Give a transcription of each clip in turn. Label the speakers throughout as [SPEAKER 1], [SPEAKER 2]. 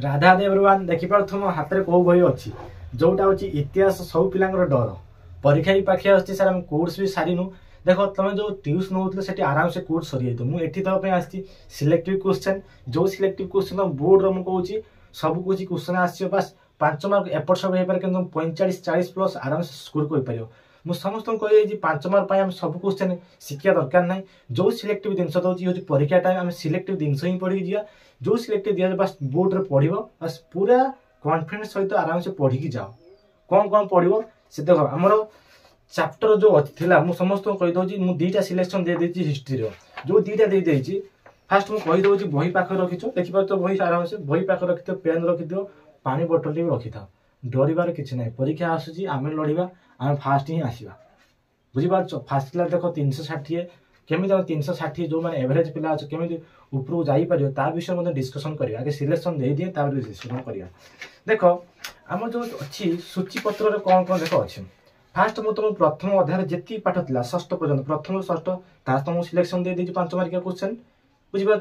[SPEAKER 1] Radha everyone देखिपु मो हाथ में कौ बही अच्छी जोटा हूँ इतिहास सब पिला डर परीक्षा भी पाखे आस सार आम कोर्स भी सारिनु देख तुम जो ट्यूशन होते से आराम से कोर्स सरी जाए मुझे देवाई आसी सिलेक्टिव क्वेश्चन जो सिलेक्टिव क्वेश्चन बोर्ड रो मुझे सब कुछ क्वेश्चन आस बस 5 मार्क एपट सब हो पाए कि 45-40 प्लस आराम से स्कोर कर मुझे समस्त कही 5 मार्क आम सब क्वेश्चन शिक्षा दरकार ना जो सिलेक्टिव जिन दूसरी हूँ परीक्षा टाइम आम सिलेक्टिव जिनस ही पढ़ी जा जो सिलेक्टिव दिया बस बोर्ड रे पढ़ बस पूरा कॉन्फिडेंस सहित आराम से पढ़ी जाओ कौन पढ़ो से देख आमर चैप्टर जो थिला मु समस्त कहीदे मुझे दुईटा सिलेक्शन दे देती हिस्ट्री जो दुईटा दे देती फास्ट मुझे कहीदे बही पाखे रखिछ देखिए तो बही आराम से बही पाखे रखि पेन रखिद पानी बोतल भी रखि था डरबार किसी ना परीक्षा आसूसी आम लड़वा आम फास्ट ही आसवा बुझीपार फास्ट क्लास देख 360 केमी 360 जो मैंने एवरेज पिला अच्छे केमी उपरକୁ ଯାଇପାରିବ ତା ବିଷୟ ମଧ୍ୟ डिस्कशन करिया आगे सिलेक्शन दे दिए तापर डिस्कशन करिया देख आम जो अच्छी सूचीपत्र कौन कौन देख अच्छे फास्ट मु तुम प्रथम अध्याय जेती पाठ थिला षष्ठ पर्यंत प्रथम षष्ठ तुमको सिलेक्शन दे दी 5 मार्किया क्वेश्चन बुझीपार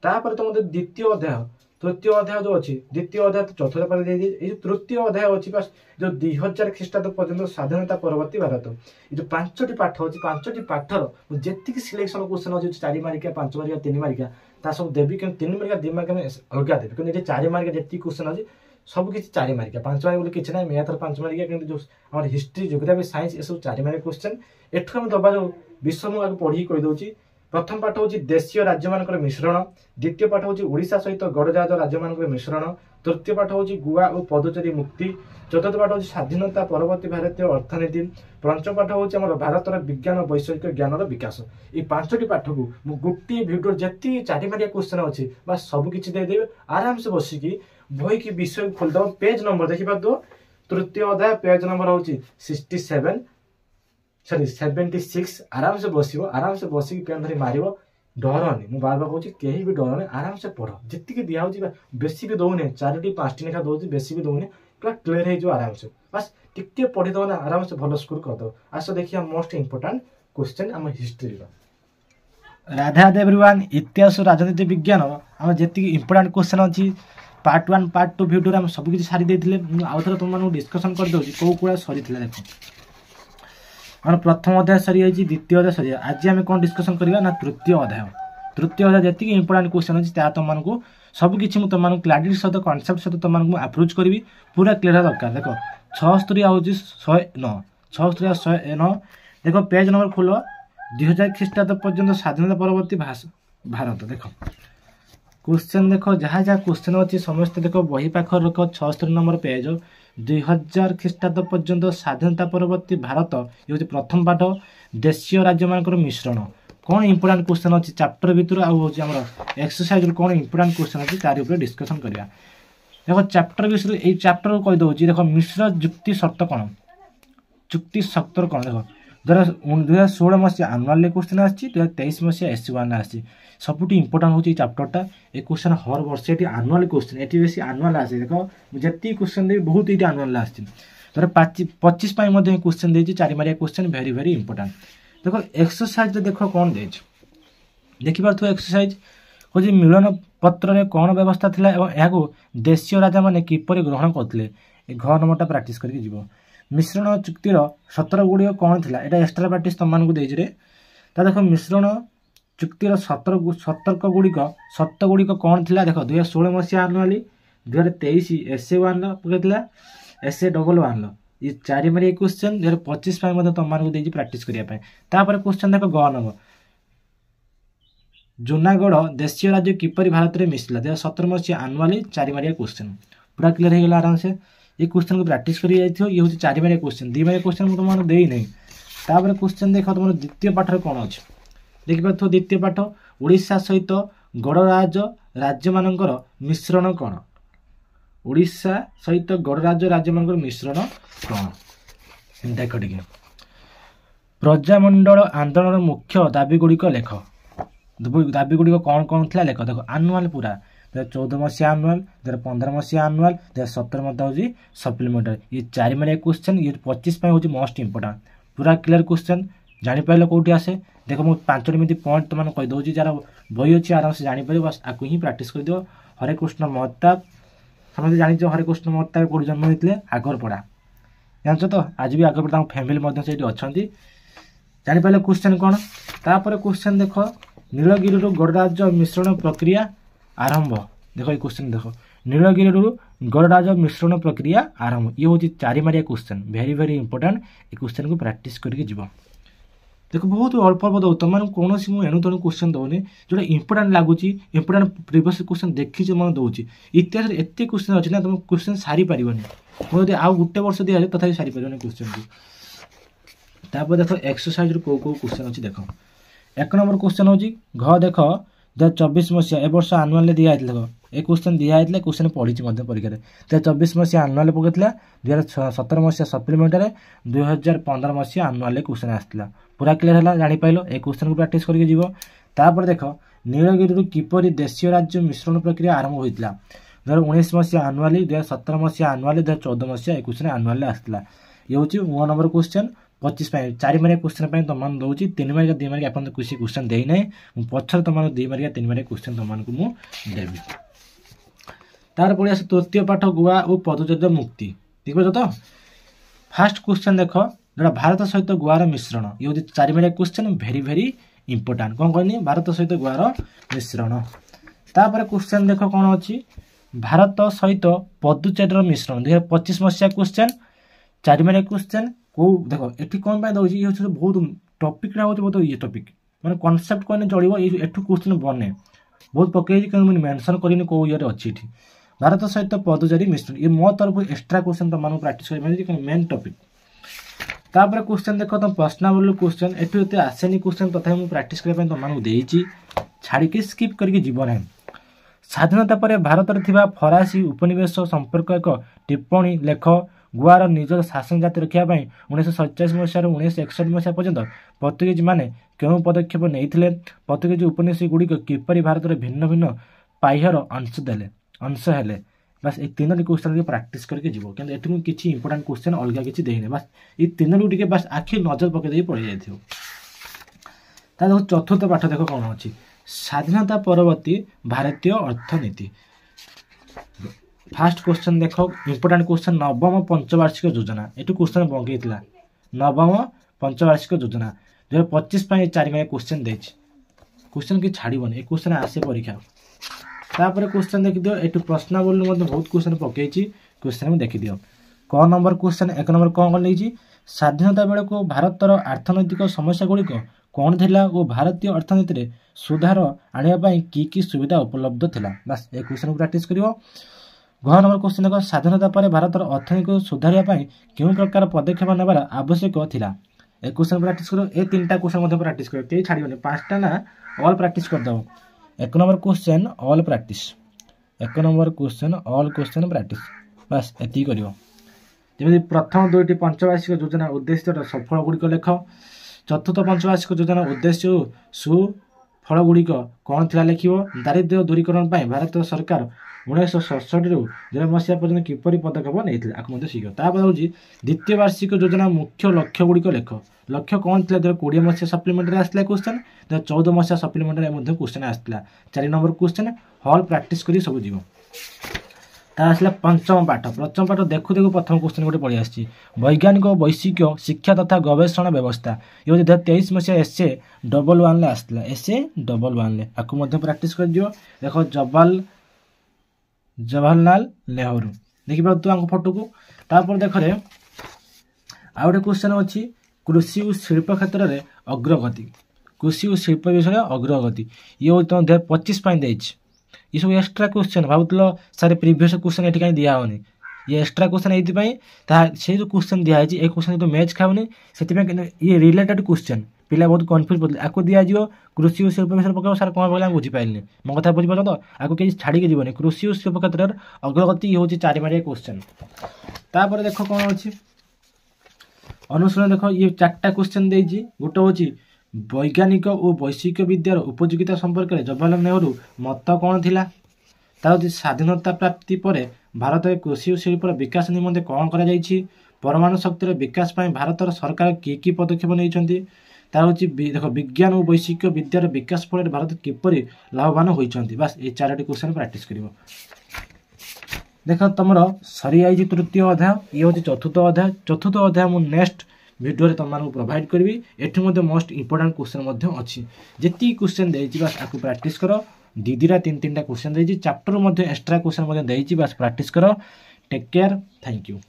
[SPEAKER 1] तापर तुम द्वितीय अध्याय तृतीय अध्याय जो अच्छी द्वितीय अध्याय चतुर्थ पाठ दे दी तृतीय अध्याय अच्छी बस जो 2000 ख्रीष्टाब्द पर्यंत स्वाधीनता परवर्ती भारत ये जो 5टी पाठ अच्छी 5टी पाठर जी सिलेक्शन क्वेश्चन अच्छी 4 मार्किया 5 मार्किया 3 मार्किया ता सब देवी कि 3 मार्किया 2 मार्किया अलग देवी कि 4 मार्किया जी क्वेश्चन अच्छी सब किसी 4 मार्किया 5 मार्क बोले किसी ना मैथ 5 मार्किया कि जो आम हिस्ट्री जोग्राफी साइंस ये सब 4 मार्किया क्वेश्चन एठू आम दबा जो विषय मुझे पढ़ी कहीदे प्रथम पाठ हूँ देशीय राज्य मान मिश्रण द्वितीय पाठ हूँ ओडिशा सहित गड़जात राज्य मान मिश्रण तृतीय पाठ हूँ गोवा और पदुचेरी मुक्ति चतुर्थ पाठ हूँ स्वाधीनता परवर्ती भारतीय अर्थनीति पंचम पाठ हूँ आम भारत विज्ञान वैषयिक ज्ञान विकास ये 5टी पाठ को गोटे भिडियो जी 4 मार्किया क्वेश्चन अच्छी बस सबकि देदेवे आराम से बसिकी बही की विषय खोलदेव पेज नंबर देखिए तृतीय अध्याय पेज नंबर हूँ 76 आराम से बसिकी पेन धरी मार डरनी मुझे बार बार कहूँ कहीं भी डरनी आराम से पढ़ जी दिखाई बेसी भी दौने 4टी 5टी लेखा दूसरी बेसी भी दौने पूरा क्लीयर हो आराम से बस टिके पढ़ीदे ना आराम से भल स्कोर करदे आस देखिए मोस्ट इंपोर्टाट क्वेश्चन आम हिस्ट्री राधा एवरीवन इतिहास राजनीति विज्ञान आम जी इंपोर्टाट क्वेश्चन अच्छी पार्ट 1 पार्ट 2 भिडियो आम सबकि सारी देते आउ थे तुम डिस्कसन करदे कौ कौड़ा सरी देख हम प्रथम अध्याय सरी जाइए द्वितीय अध्याय सरी आज आम कौन डिस्कसन करवा ना तृतीय अध्याय जी इंपोर्टाट क्वेश्चन अच्छी तुमको सबकि तुमको क्लारिटी सहित कनसेप्ट सहित तुमको अप्रोच करी पूरा क्लीयर दरकार देख 76 हूँ 109 76 109 देख पेज नंबर खोल 2000 ख्रीष्टाब्द पर्यंत स्वाधीनता परवर्ती भारत देख क्वेश्चन देख जहाँ जहाँ क्वेश्चन अच्छी समस्त देख बही पाख रख 76 नंबर पेज 2000 ख्रीष्टाब्द पर्यंत स्वाधीनता परवर्ती भारत ये हूँ प्रथम पाठ देशीय राज्य मान मिश्रण कौन इंपोर्टाट क्वेश्चन अच्छी चैप्टर भितर आम एक्सरसाइज कौन इंपोर्टाट क्वेश्चन अच्छी तार ऊपर डिस्कसन करवा देख चैप्टर विषय ये चैप्टर को कहीदे देख मिश्र जुक्ति शर्त कौन चुक्ति शर्त कौन देख 2016 मसीहा आनुआल क्वेश्चन आसी 2023 मसीहा SC1 आसी सबुठी इंपोर्टाट हूँ चैप्टरटा ये क्वेश्चन हर वर्ष ये आनुआल क्वेश्चन ये बेसी आनुआल आसे देख जी क्वेश्चन देवी बहुत ये आनुआल आसी 25 क्वेश्चन देती 4 मार्किया क्वेश्चन वेरी वेरी इंपोर्टाट देख एक्सरसाइज देख कौन दे देखिपु एक्सरसाइज कौन मिलन पत्र कौन व्यवस्था थिला एवं यहाँ देशीय राजा मैंने किपर ग्रहण करते घ नंबरटा प्राक्ट करके मिश्रण चुक्तिर सतर गुड़िक कौन थी यहाँ एक्सट्रा प्राक्ट तुमको देखे देख मिश्रण चुक्तिर सतर्क गुड़िक सत्त गुड़िक कौन थी देख 2016 मसीहा आनुआली 2023 SC1 पकड़ा SC11 ये 4 मार्किया क्वेश्चन 2025 तुमको देती प्राक्ट करने क्वेश्चन देख ग नंबर जूनागढ़ देशीय राज्य किपर भारत में मिसला 2017 मसीहा आनुआली 4 मार्किया क्वेश्चन पूरा क्लीयर हो गला आराम से ये क्वेश्चन को प्राक्ट कर ये हूँ 4 मार्किया क्वेश्चन 2 मार्किया क्वेश्चन तुमको दे नहीं तापर क्वेश्चन देख तुम द्वितीय पाठर कौन अच्छे देखिए द्वितीय पाठ ओडिशा सहित गड़राज राज्य मानकर मिश्रण कौन ओडिशा सहित गड़राज राज्य मानकर मिश्रण कौन देख टे प्रजामंडल आंदोलन मुख्य दाबी गुड़िक लेख दाबी गुड़िक कौन कौन थी लेख देख आनुआल पूरा 2014 मसीहा आनुआल 2015 मसीहा आनुआल 2017 हूँ सप्लीमेंटारी ये 4 मार्किया क्वेश्चन ये 25 हूँ मोस्ट इंपोर्टाट पूरा क्लीयर क्वेश्चन जापर कौटी आसे देख मुझे 5 मिनट पॉइंट तुम कहीदे जार बही अच्छी आराम से जापर बस आपको ही प्राक्ट कर दियो हरे कृष्ण महताब समझते जान हरिकृष्ण महताब कौट जन्म होते आगरपड़ा जान तो आज भी आगरपड़ा फैमिली अच्छा जापारे क्वेश्चन कौन तापर क्वेश्चन देख नीलगिरी गड़राज मिश्रण प्रक्रिया आरंभ देख ये क्वेश्चन देख नीलगिरी गड़राज मिश्रण प्रक्रिया आरंभ ये हूँ 4 Maria question very very important ये क्वेश्चन को प्रैक्टिस करके जीव देख बहुत अल्प अल्प दो तुम मैंने कौन मुझे एणु तेणु क्वेश्चन दौनी जो इंपोर्टाट लगुच इंपोर्टाट प्रिवियस क्वेश्चन देखी मैं दूसरी इतिहास एत क्वेश्चन अच्छी ना तुम क्वेश्चन सारी पार मुझे आउ गोटे वर्ष दिया जाए तथा सारी पार क्वेश्चन को तापर देख एक्सरसाइज कौ कौ क्वेश्चन अच्छी देख 1 नंबर क्वेश्चन हूँ घ देख 2024 मसीहा ए वर्ष आनुआल दिखाई देख ये क्वेश्चन दिखाई क्वेश्चन पढ़ी परीक्षा 2024 मसीहा आनुआल पकड़ा 2017 मसीहा सप्लीमेंटारे 2015 मसीहा आनुआल क्वेश्चन आसाला पूरा क्लीयर है जापार ये क्वेश्चन को प्रैक्टिस करके जीव तापर देख नीलगिरी किपरि देशीय राज्य मिश्रण प्रक्रिया आरंभ होता 2019 मसीहा आनुआली 2017 मसीहा आनुआली 2014 मसीहा एक क्वेश्चन आनुआल आसाला ये हूँ 1 नंबर क्वेश्चन 25 4 मारिया क्वेश्चन तुम दूसरी 3 मारिका 2 मारिका आप किसी क्वेश्चन देना पछर तुम 2 मारिका 3 मारिका क्वेश्चन तुमको मुझे तार पड़े तृतीय पाठ गुआ और पदचार मुक्ति ठीक है तो फास्ट क्वेश्चन देख जो भारत सहित गुआर मिश्रण ये हूँ 4 Maria question very very important कौन कहनी भारत सहित गुआर मिश्रण तापर क्वेश्चन देख कौन अच्छी भारत सहित पदुचेरीर मिश्रण 2025 मसीहा क्वेश्चन 4 मारिया क्वेश्चन को देख ये कौन दूसरी ये बहुत टपिक बहुत ये टपिक मैंने कनसेप्ट कहने चलो ये क्वेश्चन बने बहुत पकई मेनसन करनी कौ ये अच्छी भारत सहित पदुचेरी मिश्रण ये मो तरफ एक्सट्रा क्वेश्चन तुमको प्रैक्टिस कर मेन टपिक तापर क्वेश्चन देख तुम प्रश्नावली क्वेश्चन ये आसेनी क्वेश्चन तथा मुझे प्रैक्टिस करने तुमको देती छाड़ी स्किप करके जीव ना स्वाधीनता पर भारत में फरासी उपनिवेश संपर्क एक टिप्पणी लेख गुआर निजर शासन जाति रखापी 1947 मसीह 1961 मसीहा पर्यंत पोर्तुगीज मैंने क्यों पदक्षेप नहीं पोर्तुगीज उपनिवेश गुड़िक किपरि भारत में भिन्न भिन्न पाह्यर अंश हेले बस ये 3 क्वेश्चन प्रैक्टिस करके जीव कि किसी इंपोर्टाट क्वेश्चन अलग किसी देने बस ये 3 टी बस आखि नजर पकई पड़े जाए चतुर्थ पाठ देख कौन अच्छी स्वाधीनता परवर्ती भारतीय अर्थनीति फास्ट क्वेश्चन देख इंपोर्टाट क्वेश्चन नवम पंचवार्षिक योजना ये क्वेश्चन बंगई नवम पंचवार्षिक योजना 2025 4 मारिया क्वेश्चन दे क्वेश्चन कि छाड़बनी एक क्वेश्चन आसे परीक्षा तापर क्वेश्चन देखी दियो ये प्रश्नावली बहुत क्वेश्चन पकई क्वेश्चन में देखी दियो क नंबर क्वेश्चन 1 नंबर कौन नहीं स्वाधीनता बेले को भारतर अर्थनैतिक समस्या गुड़िक कौन थिला और भारतीय अर्थनीति में सुधार आने की सुविधा उपलब्ध थिला बस एक क्वेश्चन को प्रैक्टिस करियो घ नंबर क्वेश्चन देख स्वाधीनता पर भारतर अर्थनीति को सुधारिया क्यों प्रकार पदक्षेप नेबार आवश्यक थिला एक क्वेश्चन प्रैक्टिस करो ये 3टा क्वेश्चन प्रैक्टिस करो कहीं छाड़बनी 5टा ना ऑल प्रैक्टिस कर दो 1 number question all practice 1 number question all question practice बस एति करियो जमी प्रथम 2टी पंचवार्षिक योजना उद्देश्य सफल गुड़िक लेख चतुर्थ पंचवार्षिक योजना उद्देश्य सुफल गुड़िक कौन थिला लिखिबो दारिद्र्य दूरीकरण भारत सरकार 1967 2000 मसीहा पर्यटन किपरि पदक्षेप नहीं शीघ्र तापर हूँ द्वितीय वार्षिक योजना मुख्य लक्ष्य गुड़िक लेख लक्ष्य कौन था 2020 मसीहा सप्लीमेंटारी आसला क्वेश्चन 2014 मसीहा सप्लीमेंटारी क्वेश्चन आसला 4 नंबर क्वेश्चन हल प्रैक्टिस कर सब जीव आसला पंचम पाठ देखु देखु प्रथम क्वेश्चन गोटे पढ़ी आसी वैज्ञानिक वैश्विक शिक्षा तथा गवेषणा व्यवस्था ये 2023 मसीहा एसए डबल वन आसला एसए डबल वन आपको प्रैक्टिस कर दियो देख जवाहरलाल नेहरू देखिए तो फोटो को तापर देख रे आ गए क्वेश्चन अच्छी कृषि और शिल्प क्षेत्र में अग्रगति कृषि और शिल्प विषय अग्रगति ये तुम 2025 ये सब एक्सट्रा क्वेश्चन भावुल सारे प्रीवियस क्वेश्चन ये कहीं दिहनी ये एक्सट्रा क्वेश्चन ये जो क्वेश्चन दिखाई ये क्वेश्चन तो मैच खाऊनी से ये रिलेटेड क्वेश्चन पिला बहुत कन्फ्यूज पड़े आपको दिज्व कृषि और शिल्प विषय पकड़ सार कौन पकड़ा बुझीपारे मो कथा बुझीपार तो आपको कहीं छाड़ी जीवन कृषि और शिल्प क्षेत्र में अग्रगति हूँ 4 मारिया क्वेश्चन तापर देख कौन अच्छी अनुसरण देख ये 4टा क्वेश्चन देजी गोटे हूँ वैज्ञानिक और वैश्विक विद्यार उपयोगिता संपर्क में जवाहरलाल नेहरू मत कौन थिला तार स्वाधीनता प्राप्ति पर भारत कृषि और शिल्पर विकास निमंते कौन करा परमाणु शक्तिर विकास भारत सरकार कि पदक्षेप नहीं तार हूँ देख विज्ञान और वैश्विक विद्यार विकास फल भारत किपरि लाभवान होती बस ये 4टी क्वेश्चन प्रैक्टिस कर देख तुम सरी आई तृतीय अध्याय ये हूँ चतुर्थ अध्याय मुझे नेक्स्ट वीडियो रे तुम प्रोवाइड करी। एठी मोस्ट इंपोर्टेंट क्वेश्चन अच्छी जी क्वेश्चन देती बस आपको प्रैक्टिस कर। दीदीरा तीन तीन क्वेश्चन चैप्टर एक्स्ट्रा क्वेश्चन बास प्रैक्टिस कर। Take care, thank you.